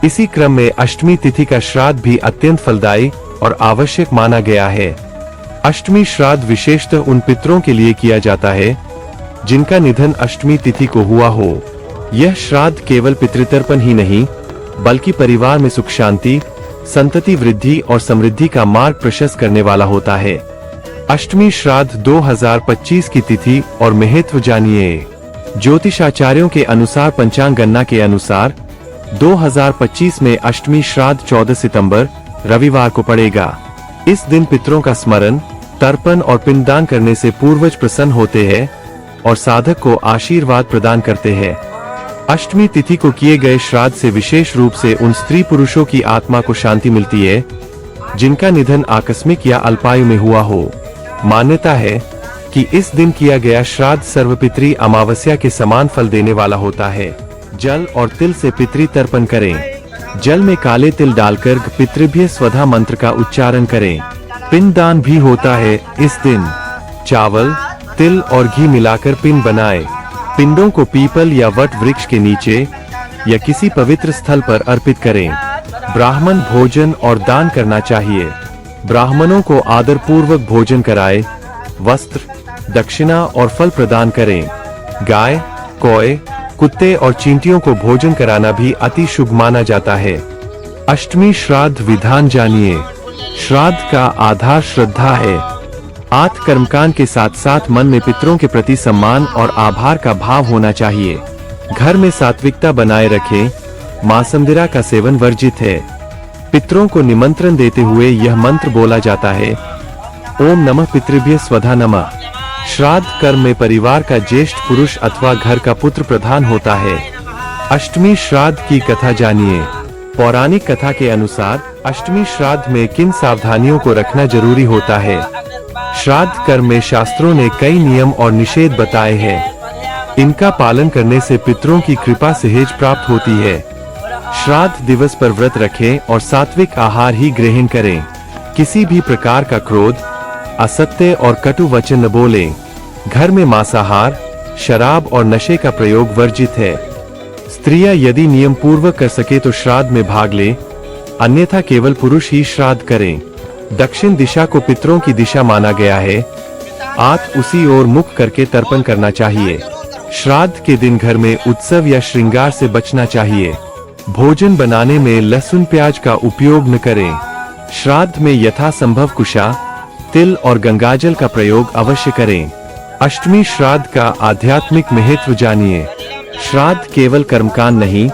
इसी क्रम में अष्टमी तिथि का श्राद्ध भी अत्यंत फलदायी और आवश्यक माना गया है। अष्टमी श्राद्ध विशेषतः उन पितरों के लिए किया जाता है जिनका निधन अष्टमी तिथि को हुआ हो। यह श्राद्ध केवल पितृतर्पण ही नहीं बल्कि परिवार में सुख शांति, संतति वृद्धि और समृद्धि का मार्ग प्रशस्त करने वाला होता है। अष्टमी श्राद्ध 2025 की तिथि और महत्व जानिए। ज्योतिषाचार्यों के अनुसार पंचांग गणना के अनुसार 2025 में अष्टमी श्राद्ध 14 सितंबर रविवार को पड़ेगा। इस दिन पितरों का स्मरण, तर्पण और पिंडदान करने से पूर्वज प्रसन्न होते हैं और साधक को आशीर्वाद प्रदान करते हैं। अष्टमी तिथि को किए गए श्राद्ध से विशेष रूप से उन स्त्री पुरुषों की आत्मा को शांति मिलती है जिनका निधन आकस्मिक या अल्पायु में हुआ हो। मान्यता है कि इस दिन किया गया श्राद्ध सर्वपितरी अमावस्या के समान फल देने वाला होता है। जल और तिल से पितृ तर्पण करें। जल में काले तिल डालकर पितृभ्य स्वधा मंत्र का उच्चारण करें। पिंडदान भी होता है इस दिन। चावल, तिल और घी मिलाकर पिंड बनाएं। पिंडों को पीपल या वट वृक्ष के नीचे या किसी पवित्र स्थल पर अर्पित करें। ब्राह्मण भोजन और दान करना चाहिए। ब्राह्मणों को आदर पूर्वक भोजन कराएं, वस्त्र, दक्षिणा और फल प्रदान करें। गाय, कौए, कुत्ते और चींटियों को भोजन कराना भी अति शुभ माना जाता है। अष्टमी श्राद्ध विधान जानिए। श्राद्ध का आधार श्रद्धा है। आत्म कर्मकांड के साथ साथ मन में पितरों के प्रति सम्मान और आभार का भाव होना चाहिए। घर में सात्विकता बनाए रखें। मांसमदिरा का सेवन वर्जित है। पितरों को निमंत्रण देते हुए यह मंत्र बोला जाता है, ओम नमः पितृभ्य स्वधा नमः। श्राद्ध कर्म में परिवार का ज्येष्ठ पुरुष अथवा घर का पुत्र प्रधान होता है। अष्टमी श्राद्ध की कथा जानिए। पौराणिक कथा के अनुसार अष्टमी श्राद्ध में किन सावधानियों को रखना जरूरी होता है। श्राद्ध कर्म में शास्त्रों ने कई नियम और निषेध बताए हैं। इनका पालन करने से पितरों की कृपा सहज प्राप्त होती है। श्राद्ध दिवस पर व्रत रखें और सात्विक आहार ही ग्रहण करें। किसी भी प्रकार का क्रोध, असत्य और कटु वचन न बोलें। घर में मांसाहार, शराब और नशे का प्रयोग वर्जित है। स्त्रियां यदि नियम पूर्वक कर सके तो श्राद्ध में भाग लें, अन्यथा केवल पुरुष ही श्राद्ध करें। दक्षिण दिशा को पितरों की दिशा माना गया है। उसी ओर मुख करके तर्पण करना चाहिए। श्राद्ध के दिन घर में उत्सव या श्रृंगार से बचना चाहिए। भोजन बनाने में लहसुन प्याज का उपयोग न करें। श्राद्ध में यथासंभव कुशा, तिल और गंगाजल का प्रयोग अवश्य करें। अष्टमी श्राद्ध का आध्यात्मिक महत्व जानिए। श्राद्ध केवल कर्मकांड नहीं